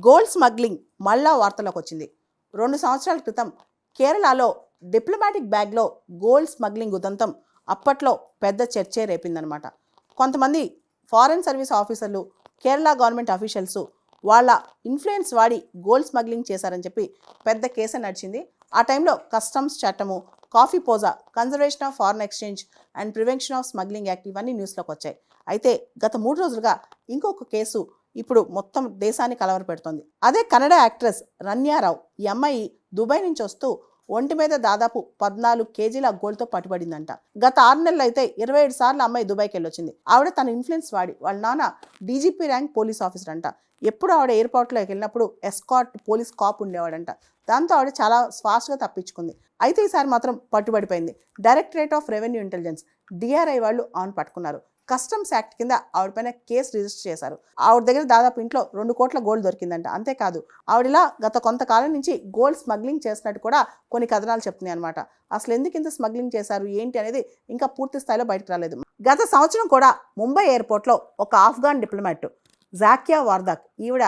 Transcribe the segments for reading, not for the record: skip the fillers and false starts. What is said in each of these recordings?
Gold smuggling మళ్ళా వార్తల్లోకి వచ్చింది. 2 సంవత్సరాల క్రితం కేరళలో డిప్లొమాటిక్ బ్యాగ్లో గోల్డ్ స్మగ్లింగ్ ఉదంతం అప్పట్లో పెద్ద చర్చే రేపిందనమాట. కొంతమంది ఫారెన్ సర్వీస్ ఆఫీసర్లు, కేరళ గవర్నమెంట్ అఫీషియల్స్ వాళ్ళ ఇన్ఫ్లుయెన్స్ వాడి గోల్డ్ స్మగ్లింగ్ చేశారని చెప్పి పెద్ద కేసు నడిచింది. ఆ టైంలో కస్టమ్స్ చట్టము, COFEPOSA, conservation of foreign exchange and prevention of smuggling act ఇవన్నీ న్యూస్లోకి వచ్చాయి. అయితే గత 3 రోజులుగా ఇంకొక కేసు ఇప్పుడు మొత్తం దేశాన్ని కలవరపెడుతోంది. అదే కన్నడ యాక్ట్రెస్ రన్యారావు. ఈ అమ్మాయి దుబాయ్ నుంచి వస్తూ ఒంటి మీద దాదాపు 14 కేజీల గోల్డ్తో పట్టుబడిందంట. గత 6 నెలలు అయితే 27 సార్లు అమ్మాయి దుబాయ్కి వెళ్ళొచ్చింది. ఆవిడ తన ఇన్ఫ్లుయెన్స్ వాడి, వాళ్ళ నాన్న డీజీపీ ర్యాంక్ పోలీస్ ఆఫీసర్ అంట. ఎప్పుడు ఆవిడ ఎయిర్పోర్ట్లోకి వెళ్ళినప్పుడు ఎస్కాట్ పోలీస్ కాప్ ఉండేవాడంట. దాంతో ఆవిడ చాలా ఫాస్ట్గా తప్పించుకుంది. అయితే ఈసారి మాత్రం పట్టుబడిపోయింది. Directorate of revenue intelligence DRI వాళ్ళు ఆన్ పట్టుకున్నారు. కస్టమ్స్ యాక్ట్ కింద ఆవిడపైన కేసు రిజిస్టర్ చేశారు. ఆవిడ దగ్గర దాదాపు ఇంట్లో 2 కోట్ల గోల్డ్ దొరికిందంట. అంతేకాదు ఆవిడలా గత కొంతకాలం నుంచి గోల్డ్ స్మగ్లింగ్ చేసినట్టు కూడా కొన్ని కథనాలు చెప్తున్నాయి అనమాట. అసలు ఎందుకు ఇంత స్మగ్లింగ్ చేశారు ఏంటి అనేది ఇంకా పూర్తి స్థాయిలో బయటకు రాలేదు. గత సంవత్సరం కూడా ముంబై ఎయిర్పోర్ట్లో ఒక ఆఫ్ఘాన్ డిప్లొమాట్ జాకియా వార్దాక్, ఈవిడ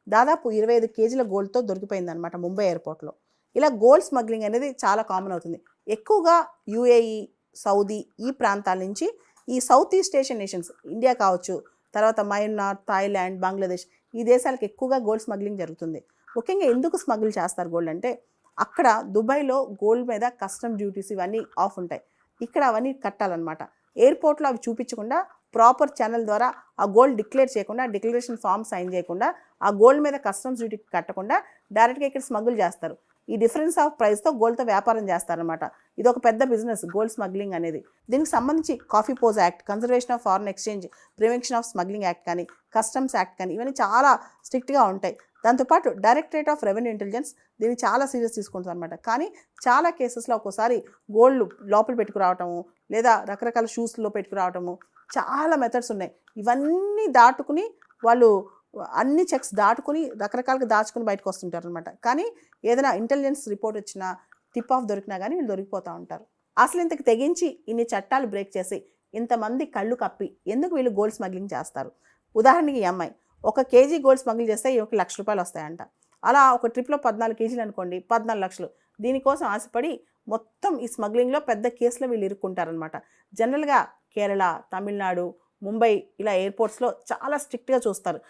దాదాపు 25 కేజీల గోల్డ్తో దొరికిపోయిందనమాట ముంబై ఎయిర్పోర్ట్లో. ఇలా గోల్డ్ స్మగ్లింగ్ అనేది చాలా కామన్ అవుతుంది. ఎక్కువగా యుఏఈ, సౌదీ ఈ ప్రాంతాల నుంచి ఈ south east Asian nations, India కావచ్చు, తర్వాత మయన్మార్, థాయిలాండ్, బంగ్లాదేశ్ ఈ దేశాలకు ఎక్కువగా గోల్డ్ స్మగ్లింగ్ జరుగుతుంది. ముఖ్యంగా ఎందుకు స్మగ్లింగ్ చేస్తారు గోల్డ్ అంటే, అక్కడ దుబాయ్లో గోల్డ్ మీద కస్టమ్ డ్యూటీస్ ఇవన్నీ ఆఫ్ ఉంటాయి. ఇక్కడ అవన్నీ కట్టాలన్నమాట. ఎయిర్పోర్ట్లో అవి చూపించకుండా ప్రాపర్ ఛానల్ ద్వారా ఆ గోల్డ్ డిక్లేర్ చేయకుండా, డిక్లరేషన్ ఫామ్ సైన్ చేయకుండా, ఆ గోల్డ్ మీద కస్టమ్స్ డ్యూటీ కట్టకుండా డైరెక్ట్గా ఇక్కడ స్మగుల్ చేస్తారు. ఈ డిఫరెన్స్ ఆఫ్ ప్రైస్తో గోల్డ్తో వ్యాపారం చేస్తారనమాట. ఇది ఒక పెద్ద బిజినెస్ గోల్డ్ స్మగ్లింగ్ అనేది. దీనికి సంబంధించి coffee pose act, conservation of foreign exchange, prevention of smuggling act కానీ, కస్టమ్స్ యాక్ట్ కానీ ఇవన్నీ చాలా స్ట్రిక్ట్గా ఉంటాయి. దాంతోపాటు డైరెక్టరేట్ ఆఫ్ రెవెన్యూ ఇంటెలిజెన్స్ దీన్ని చాలా సీరియస్ తీసుకుంటుంది అనమాట. కానీ చాలా కేసెస్లో ఒక్కోసారి గోల్డ్ లోపల పెట్టుకురావటము, లేదా రకరకాల షూస్లో పెట్టుకురావటము, చాలా మెథడ్స్ ఉన్నాయి. ఇవన్నీ దాటుకుని వాళ్ళు అన్ని చెక్స్ దాటుకుని రకరకాలుగా దాచుకుని బయటకు వస్తుంటారు అనమాట. కానీ ఏదైనా ఇంటెలిజెన్స్ రిపోర్ట్ వచ్చినా, టిప్ ఆఫ్ దొరికినా కానీ వీళ్ళు దొరికిపోతూ ఉంటారు. అసలు ఇంతకు తెగించి ఇన్ని చట్టాలు బ్రేక్ చేసి ఇంతమంది కళ్ళు కప్పి ఎందుకు వీళ్ళు గోల్డ్ స్మగ్లింగ్ చేస్తారు? ఉదాహరణకి ఈ అమ్మాయి 1 కేజీ గోల్డ్ స్మగ్లింగ్ చేస్తే 1 లక్ష రూపాయలు వస్తాయంట. అలా ఒక ట్రిప్లో 14 కేజీలు అనుకోండి, 14 లక్షలు. దీనికోసం ఆశపడి మొత్తం ఈ స్మగ్లింగ్లో పెద్ద కేసులో వీళ్ళు ఇరుక్కుంటారనమాట. జనరల్గా కేరళ, తమిళనాడు, ముంబై ఇలా ఎయిర్పోర్ట్స్లో చాలా స్ట్రిక్ట్గా చూస్తారు.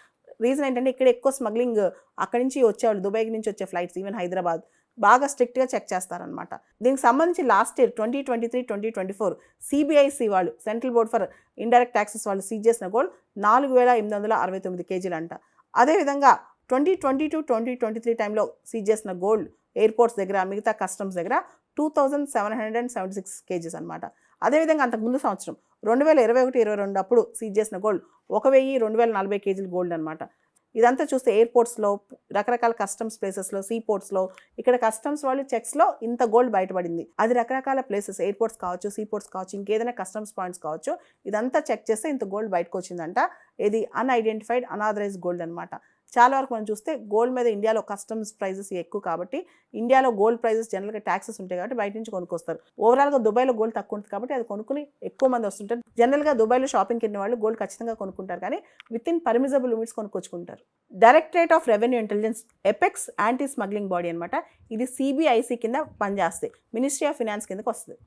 రీజన్ ఏంటంటే ఇక్కడ ఎక్కువ స్మగ్లింగ్ అక్కడి నుంచి వచ్చేవాళ్ళు, దుబాయ్ నుంచి వచ్చే ఫ్లైట్స్, ఈవెన్ హైదరాబాద్ బాగా స్ట్రిక్ట్గా చెక్ చేస్తారనమాట. దీనికి సంబంధించి లాస్ట్ ఇయర్ 2023-2024 సిబిఐసి వాళ్ళు, central board for indirect taxes వాళ్ళు సీజ్ చేసిన గోల్డ్ 4869 కేజీలు అంట. అదేవిధంగా 2022-2023 టైంలో సీజ్ చేసిన గోల్డ్ ఎయిర్పోర్ట్స్ దగ్గర, మిగతా కస్టమ్స్ దగ్గర 2776 కేజీస్ అనమాట. అదేవిధంగా అంతకుముందు సంవత్సరం 2021-22 అప్పుడు సీజ్ చేసిన గోల్డ్ 1240 కేజీలు గోల్డ్ అనమాట. ఇదంతా చూస్తే ఎయిర్పోర్ట్స్లో, రకరకాల కస్టమ్స్ ప్లేసెస్లో, సీ పోర్ట్స్లో, ఇక్కడ కస్టమ్స్ వాళ్ళు చెక్స్లో ఇంత గోల్డ్ బయటపడింది. అది రకరకాల ప్లేసెస్, ఎయిర్పోర్ట్స్ కావచ్చు, సీ పోర్ట్స్ కావచ్చు, ఇంకేదైనా కస్టమ్స్ పాయింట్స్ కావచ్చు, ఇదంతా చెక్ చేస్తే ఇంత గోల్డ్ బయటకు వచ్చిందంట. ఇది అన్ఐడెంటిఫైడ్ అనాథరైజ్డ్ గోల్డ్ అనమాట. చాలా వరకు మనం చూస్తే గోల్డ్ మీద ఇండియాలో కస్టమ్స్ ప్రైజెస్ ఎక్కువ కాబట్టి, ఇండియాలో గోల్డ్ ప్రైజెస్ జనరల్గా ట్యాక్సెస్ ఉంటాయి కాబట్టి బయట నుంచి కొనుక్కొస్తారు. ఓవరాల్గా దుబాయ్లో గోల్డ్ తక్కువ ఉంటుంది కాబట్టి అది కొనుక్కుని ఎక్కువ మంది వస్తుంటారు. జనరల్గా దుబాయ్లో షాపింగ్కి వెళ్ళిన వాళ్ళు గోల్డ్ ఖచ్చితంగా కొనుక్కుంటారు, కానీ విత్ ఇన్ పర్మిజబుల్ లిమిట్స్ కొనుక్కొచ్చుకుంటారు. Directorate of revenue intelligence apex anti smuggling body అనమాట. ఇది సిబిఐసి కింద పనిచేస్తుంది, మినిస్ట్రీ ఆఫ్ ఫినాన్స్ కిందకి వస్తుంది.